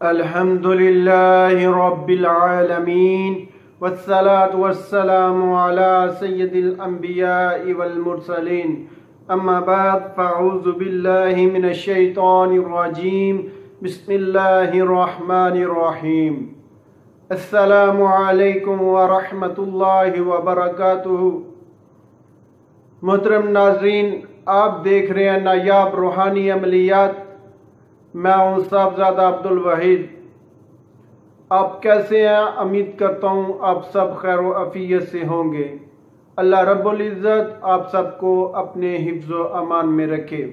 الحمد لله رب العالمين والصلاة والسلام على سيد الأنبياء والمرسلين أما بعد فأعوذ بالله من الشيطان الرجيم بسم الله الرحمن الرحيم السلام عليكم ورحمة الله وبركاته۔ محترم ناظرین، آپ دیکھ رہے ہیں نایاب روحانی عملیات۔ میں ہوں صاحبزادہ عبدالوحید۔ آپ کیسے ہیں؟ امید کرتا ہوں آپ سب خیر و عافیت سے ہوں گے۔ اللہ رب العزت آپ سب کو اپنے حفظ و امان میں رکھے۔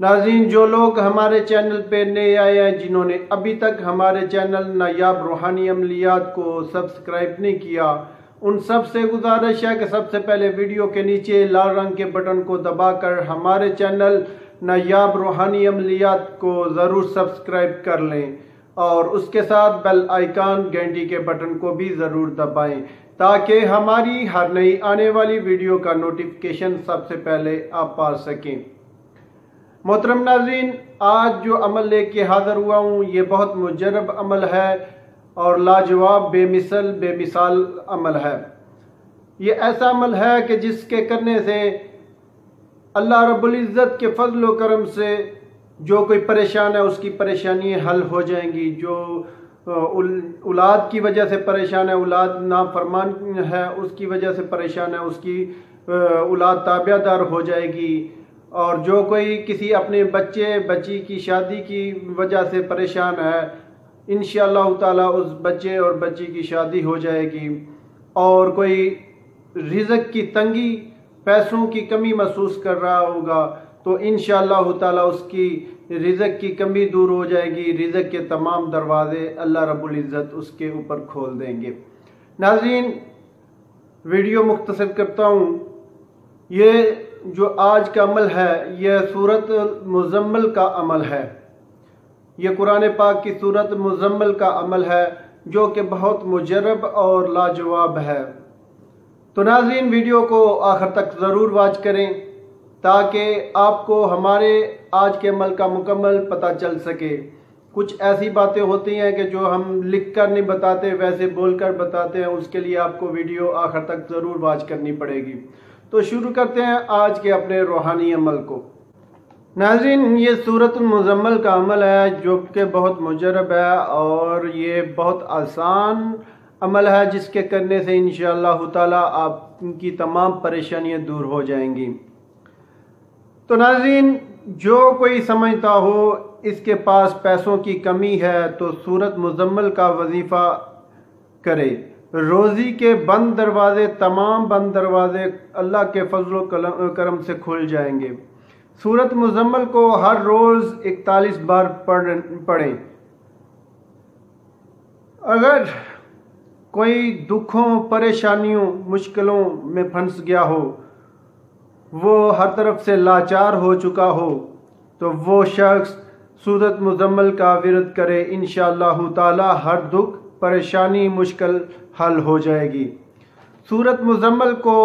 ناظرین، جو لوگ ہمارے چینل پہ نئے آئے ہیں، جنہوں نے ابھی تک ہمارے چینل نایاب روحانی عملیات کو سبسکرائب نہیں کیا، ان سب سے گزارش ہے کہ سب سے پہلے ویڈیو کے نیچے لال رنگ کے بٹن کو دبا کر ہمارے چینل نایاب روحانی عملیات کو ضرور سبسکرائب کر لیں، اور اس کے ساتھ بیل آئیکن گھنٹی کے بٹن کو بھی ضرور دبائیں تاکہ ہماری ہر نئی آنے والی ویڈیو کا نوٹیفیکیشن سب سے پہلے آپ پا سکیں۔ محترم ناظرین، آج جو عمل لے کے حاضر ہوا ہوں یہ بہت مجرب عمل ہے اور لاجواب بے مثال عمل ہے۔ یہ ایسا عمل ہے کہ جس کے کرنے سے اللہ رب العزت کے فضل و کرم سے جو کوئی پریشان ہے اس کی پریشانیاں حل ہو جائیں گی۔ جو اولاد کی وجہ سے پریشان ہے، اولاد نافرمان ہے اس کی وجہ سے پریشان ہے، اس کی اولاد تابع دار ہو جائے گی، اور جو کوئی کسی اپنے بچی کی شادی کی وجہ سے پریشان ہے، انشاءاللہ تعالی اس بچے اور بچی کی شادی ہو جائے گی، اور کوئی رزق کی تنگی، پیسوں کی کمی محسوس کر رہا ہوگا تو انشاءاللہ تعالی اس کی رزق کی کمی دور ہو جائے گی، رزق کے تمام دروازے اللہ رب العزت اس کے اوپر کھول دیں گے۔ ناظرین، ویڈیو مختصر کرتا ہوں۔ یہ جو آج کا عمل ہے یہ سورۃ مزمل کا عمل ہے۔ یہ قرآن پاک کی سورۃ مزمل کا عمل ہے جو کہ بہت مجرب اور لاجواب ہے۔ تو ناظرین، ویڈیو کو آخر تک ضرور واچ کریں تاکہ آپ کو ہمارے آج کے عمل کا مکمل پتہ چل سکے۔ کچھ ایسی باتیں ہوتی ہیں کہ جو ہم لکھ کر نہیں بتاتے، ویسے بول کر بتاتے ہیں، اس کے لیے آپ کو ویڈیو آخر تک ضرور واچ کرنی پڑے گی۔ تو شروع کرتے ہیں آج کے اپنے روحانی عمل کو۔ ناظرین، یہ سورۃ المزمل کا عمل ہے جو کہ بہت مجرب ہے اور یہ بہت آسان عمل ہے جس کے کرنے سے انشاءاللہ تعالی آپ کی تمام پریشانیاں دور ہو جائیں گی۔ تو ناظرین، جو کوئی سمجھتا ہو اس کے پاس پیسوں کی کمی ہے تو سورۃ مزمل کا وظیفہ کرے۔ روزی کے بند دروازے، تمام بند دروازے اللہ کے فضل و کرم سے کھل جائیں گے۔ سورۃ مزمل کو ہر روز 41 بار پڑھیں۔ اگر کوئی دکھوں، پریشانیوں، مشکلوں میں پھنس گیا ہو، وہ ہر طرف سے لاچار ہو چکا ہو، تو وہ شخص سورۃ مزمل کا ورد کرے، انشاءاللہ تعالی ہر دکھ، پریشانی، مشکل حل ہو جائے گی۔ سورۃ مزمل کو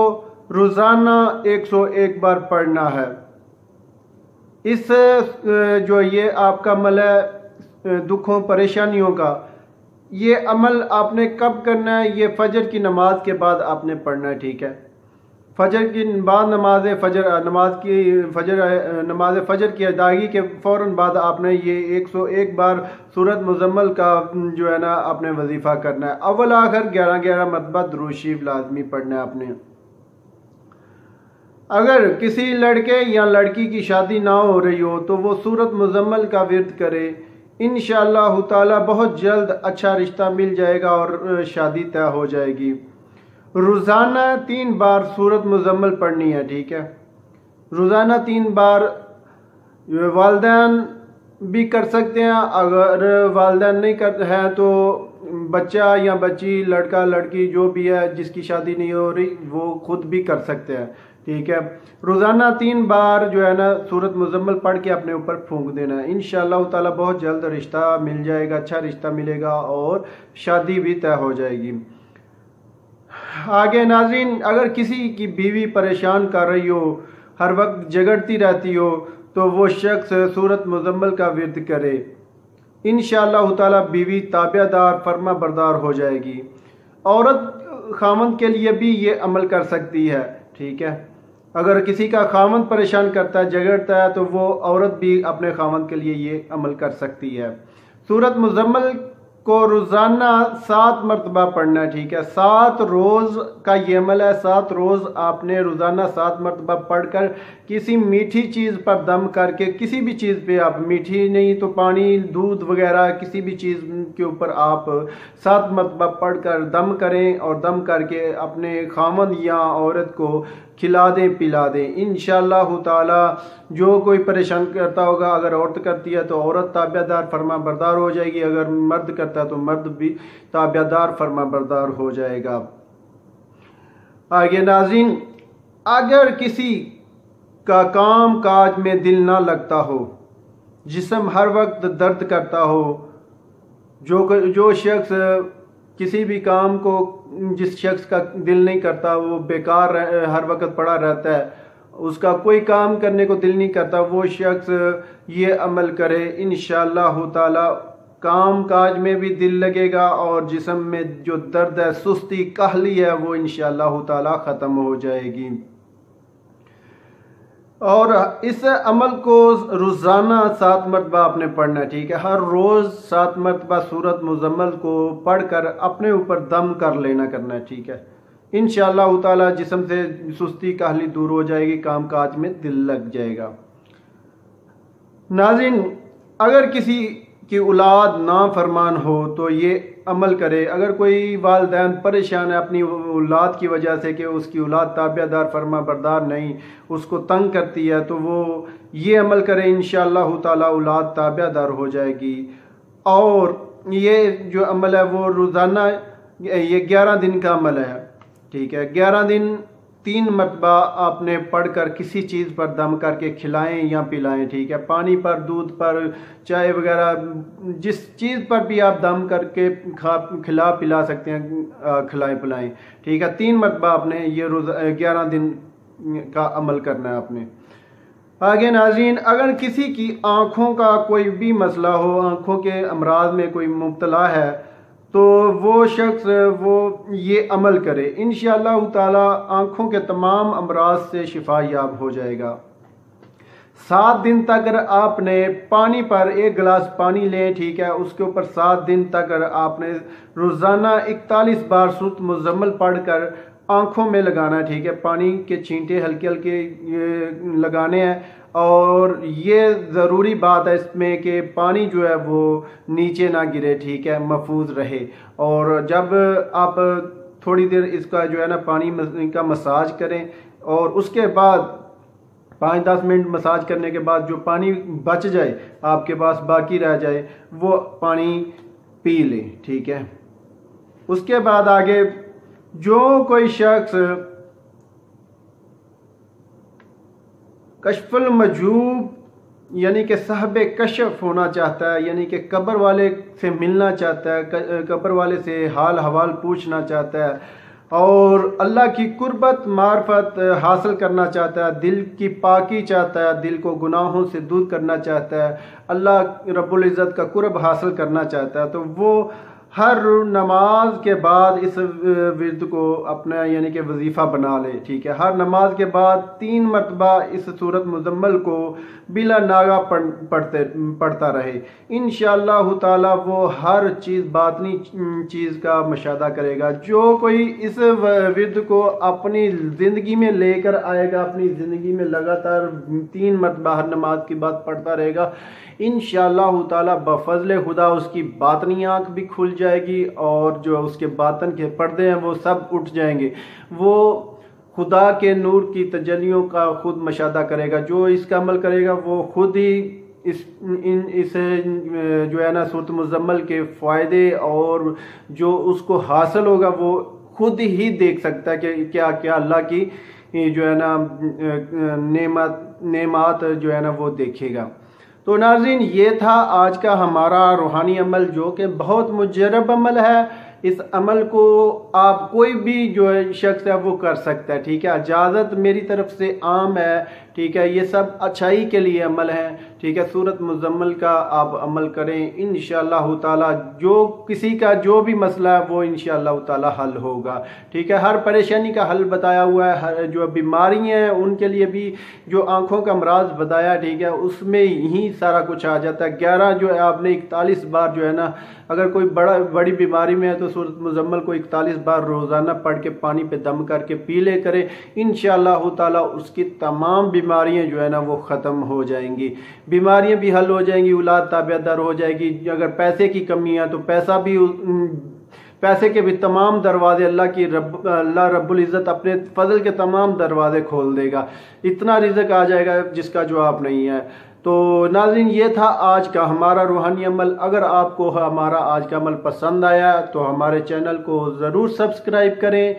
روزانہ 101 بار پڑھنا ہے۔ اس جو یہ آپ کا عمل ہے دکھوں، پریشانیوں کا، یہ عمل آپ نے کب کرنا ہے؟ یہ فجر کی نماز کے بعد آپ نے پڑھنا ہے، ٹھیک ہے؟ فجر کی بعد نماز فجر کی ادائیگی کے فوراً بعد آپ نے یہ 101 بار سورۃ مزمل کا جو ہے نا آپ نے وظیفہ کرنا ہے۔ اول آخر 11 مرتبہ درود شریف لازمی پڑھنا ہے آپ نے۔ اگر کسی لڑکے یا لڑکی کی شادی نہ ہو رہی ہو تو وہ سورۃ مزمل کا ورد کرے، انشاءاللہ تعالی بہت جلد اچھا رشتہ مل جائے گا اور شادی طے ہو جائے گی۔ روزانہ 3 بار سورۃ مزمل پڑھنی ہے، ٹھیک ہے؟ روزانہ 3 بار۔ والدین بھی کر سکتے ہیں، اگر والدین نہیں کرتے ہیں تو بچہ یا بچی، لڑکا لڑکی جو بھی ہے جس کی شادی نہیں ہو رہی وہ خود بھی کر سکتے ہیں، ٹھیک ہے؟ روزانہ 3 بار جو ہے نا سورۃ مزمل پڑھ کے اپنے اوپر پھونک دینا ہے، انشاءاللہ تعالی بہت جلد رشتہ مل جائے گا، اچھا رشتہ ملے گا اور شادی بھی طے ہو جائے گی۔ آگے ناظرین، اگر کسی کی بیوی پریشان کر رہی ہو، ہر وقت جگڑتی رہتی ہو، تو وہ شخص سورۃ مزمل کا ورد کرے۔ انشاءاللہ تعالی بیوی تابع دار فرما بردار ہو جائے گی۔ عورت خاوند کے لیے بھی یہ عمل کر سکتی ہے، ٹھیک ہے۔ اگر کسی کا خاوند پریشان کرتا ہے، جھگڑتا ہے، تو وہ عورت بھی اپنے خاوند کے لیے یہ عمل کر سکتی ہے۔ سورۃ مزمل کو روزانہ 7 مرتبہ پڑھنا ہے، ٹھیک ہے۔ 7 روز کا یہ عمل ہے، 7 روز آپ نے روزانہ 7 مرتبہ پڑھ کر کسی میٹھی چیز پر دم کر کے، کسی بھی چیز پہ آپ، میٹھی نہیں تو پانی، دودھ وغیرہ کسی بھی چیز کے اوپر آپ 7 مرتبہ پڑھ کر دم کریں، اور دم کر کے اپنے خاوند یا عورت کو کھلا دیں، پلا دیں۔ انشاءاللہ تعالی جو کوئی پریشان کرتا ہوگا، اگر عورت کرتی ہے تو عورت تابع دار فرما بردار ہو جائے گی، اگر مرد کرتا ہے تو مرد بھی تابع دار فرما بردار ہو جائے گا۔ آگے ناظرین، اگر کسی کا کام کاج میں دل نہ لگتا ہو، جسم ہر وقت درد کرتا ہو، جو شخص کسی بھی کام کو، جس شخص کا دل نہیں کرتا، وہ بیکار ہر وقت پڑا رہتا ہے، اس کا کوئی کام کرنے کو دل نہیں کرتا، وہ شخص یہ عمل کرے، انشاءاللہ تعالی کام کاج میں بھی دل لگے گا، اور جسم میں جو درد ہے، سستی، کاہلی ہے، وہ انشاءاللہ تعالی ختم ہو جائے گی۔ اور اس عمل کو روزانہ 7 مرتبہ آپ نے پڑھنا ہے، ٹھیک ہے۔ ہر روز 7 مرتبہ سورۃ مزمل کو پڑھ کر اپنے اوپر دم کر لینا کرنا ہے، ٹھیک ہے۔ انشاءاللہ تعالی جسم سے سستی، کاہلی دور ہو جائے گی، کام کاج میں دل لگ جائے گا۔ ناظرین، اگر کسی کی اولاد نافرمان ہو تو یہ عمل کرے۔ اگر کوئی والدین پریشان ہے اپنی اولاد کی وجہ سے کہ اس کی اولاد تابع دار فرما بردار نہیں، اس کو تنگ کرتی ہے، تو وہ یہ عمل کرے، انشاءاللہ تعالی اولاد تابع دار ہو جائے گی۔ اور یہ جو عمل ہے وہ روزانہ، یہ 11 دن کا عمل ہے، ٹھیک ہے۔ 11 دن 3 مرتبہ آپ نے پڑھ کر کسی چیز پر دم کر کے کھلائیں یا پلائیں، ٹھیک ہے۔ پانی پر، دودھ پر، چائے وغیرہ، جس چیز پر بھی آپ دم کر کے کھلا پلا سکتے ہیں، کھلائیں پلائیں، ٹھیک ہے۔ 3 مرتبہ آپ نے یہ 11 دن کا عمل کرنا ہے آپ نے۔ آگے ناظرین، اگر کسی کی آنکھوں کا کوئی بھی مسئلہ ہو، آنکھوں کے امراض میں کوئی مبتلا ہے، تو وہ شخص وہ یہ عمل کرے، انشاءاللہ تعالی آنکھوں کے تمام امراض سے شفا یاب ہو جائے گا۔ 7 دن تک اگر آپ نے پانی پر 1 گلاس پانی لیں، ٹھیک ہے، اس کے اوپر 7 دن تک اگر آپ نے روزانہ 41 بار سورۃ مزمل پڑھ کر آنکھوں میں لگانا ہے، ٹھیک ہے۔ پانی کے چھینٹے ہلکے ہلکے لگانے ہیں، اور یہ ضروری بات ہے اس میں کہ پانی جو ہے وہ نیچے نہ گرے، ٹھیک ہے، محفوظ رہے۔ اور جب آپ تھوڑی دیر اس کا جو ہے نا پانی کا مساج کریں، اور اس کے بعد 5-10 منٹ مساج کرنے کے بعد جو پانی بچ جائے، آپ کے پاس باقی رہ جائے، وہ پانی پی لیں، ٹھیک ہے۔ اس کے بعد آگے جو کوئی شخص کشف المجوب یعنی کہ صاحب کشف ہونا چاہتا ہے، یعنی کہ قبر والے سے ملنا چاہتا ہے، قبر والے سے حال حوال پوچھنا چاہتا ہے، اور اللہ کی قربت معرفت حاصل کرنا چاہتا ہے، دل کی پاکی چاہتا ہے، دل کو گناہوں سے دور کرنا چاہتا ہے، اللہ رب العزت کا قرب حاصل کرنا چاہتا ہے، تو وہ ہر نماز کے بعد اس ورد کو اپنا یعنی کہ وظیفہ بنا لے، ٹھیک ہے۔ ہر نماز کے بعد 3 مرتبہ اس سورۃ مزمل کو بلا ناغہ پڑھتا رہے، انشاءاللہ تعالی وہ ہر چیز، باطنی چیز کا مشاہدہ کرے گا۔ جو کوئی اس ورد کو اپنی زندگی میں لے کر آئے گا، اپنی زندگی میں لگاتار 3 مرتبہ ہر نماز کے بعد پڑھتا رہے گا، انشاءاللہ تعالی بفضل خدا اس کی باطنی آنکھ بھی کھل جائے گی، اور جو اس کے باطن کے پردے ہیں وہ سب اٹھ جائیں گے، وہ خدا کے نور کی تجلیوں کا خود مشاہدہ کرے گا۔ جو اس کا عمل کرے گا وہ خود ہی اس جو ہے نا سورۃ مزمل کے فائدے اور جو اس کو حاصل ہوگا وہ خود ہی دیکھ سکتا ہے کہ کیا کیا اللہ کی جو ہے نا نعمات جو ہے نا وہ دیکھے گا۔ تو ناظرین، یہ تھا آج کا ہمارا روحانی عمل، جو کہ بہت مجرب عمل ہے۔ اس عمل کو آپ کوئی بھی جو شخص ہے وہ کر سکتا ہے، ٹھیک ہے۔ اجازت میری طرف سے عام ہے ٹھیک ہے، یہ سب اچھائی کے لیے عمل ہے، ٹھیک ہے۔ سورۃ مزمل کا آپ عمل کریں، انشاءاللہ تعالی جو کسی کا جو بھی مسئلہ ہے وہ انشاءاللہ تعالی حل ہوگا، ٹھیک ہے۔ ہر پریشانی کا حل بتایا ہوا ہے، ہر جو بیماری ہیں ان کے لیے بھی، جو آنکھوں کا امراض بتایا، ٹھیک ہے، اس میں ہی سارا کچھ آ جاتا ہے۔ 11 جو ہے آپ نے 41 بار جو ہے نا، اگر کوئی بڑی بیماری میں ہے تو سورۃ مزمل کو 41 بار روزانہ پڑھ کے پانی پہ دم کر کے پی لے کرے، انشاءاللہ تعالی اس کی تمام بیماریاں جو ہے نا وہ ختم ہو جائیں گی، بیماریاں بھی حل ہو جائیں گی، اولاد تابع دار ہو جائے گی۔ اگر پیسے کی کمی ہے تو پیسے کے بھی تمام دروازے اللہ رب العزت اپنے فضل کے تمام دروازے کھول دے گا، اتنا رزق آ جائے گا جس کا جواب نہیں ہے۔ تو ناظرین، یہ تھا آج کا ہمارا روحانی عمل۔ اگر آپ کو ہمارا آج کا عمل پسند آیا تو ہمارے چینل کو ضرور سبسکرائب کریں،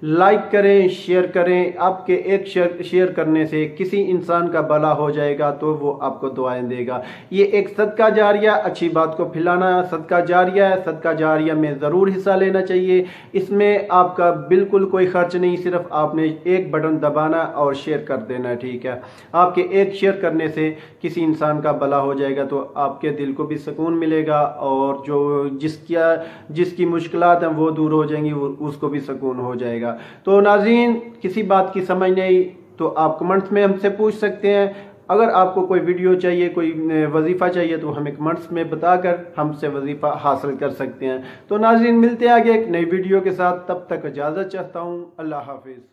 لائک کریں، شیئر کریں۔ آپ کے ایک شیئر کرنے سے کسی انسان کا بھلا ہو جائے گا تو وہ آپ کو دعائیں دے گا۔ یہ ایک صدقہ جاریہ، اچھی بات کو پھیلانا صدقہ جاریہ ہے، صدقہ جاریہ میں ضرور حصہ لینا چاہیے۔ اس میں آپ کا بالکل کوئی خرچ نہیں، صرف آپ نے ایک بٹن دبانا اور شیئر کر دینا، ٹھیک ہے۔ آپ کے ایک شیئر کرنے سے کسی انسان کا بھلا ہو جائے گا تو آپ کے دل کو بھی سکون ملے گا، اور جس کی مشکلات ہیں وہ دور ہو جائیں گی، اس کو بھی سکون ہو جائے گا۔ تو ناظرین، کسی بات کی سمجھ نہیں تو آپ کمنٹس میں ہم سے پوچھ سکتے ہیں۔ اگر آپ کو کوئی ویڈیو چاہیے، کوئی وظیفہ چاہیے تو ہمیں کمنٹس میں بتا کر ہم سے وظیفہ حاصل کر سکتے ہیں۔ تو ناظرین، ملتے ہیں آگے ایک نئی ویڈیو کے ساتھ، تب تک اجازت چاہتا ہوں، اللہ حافظ۔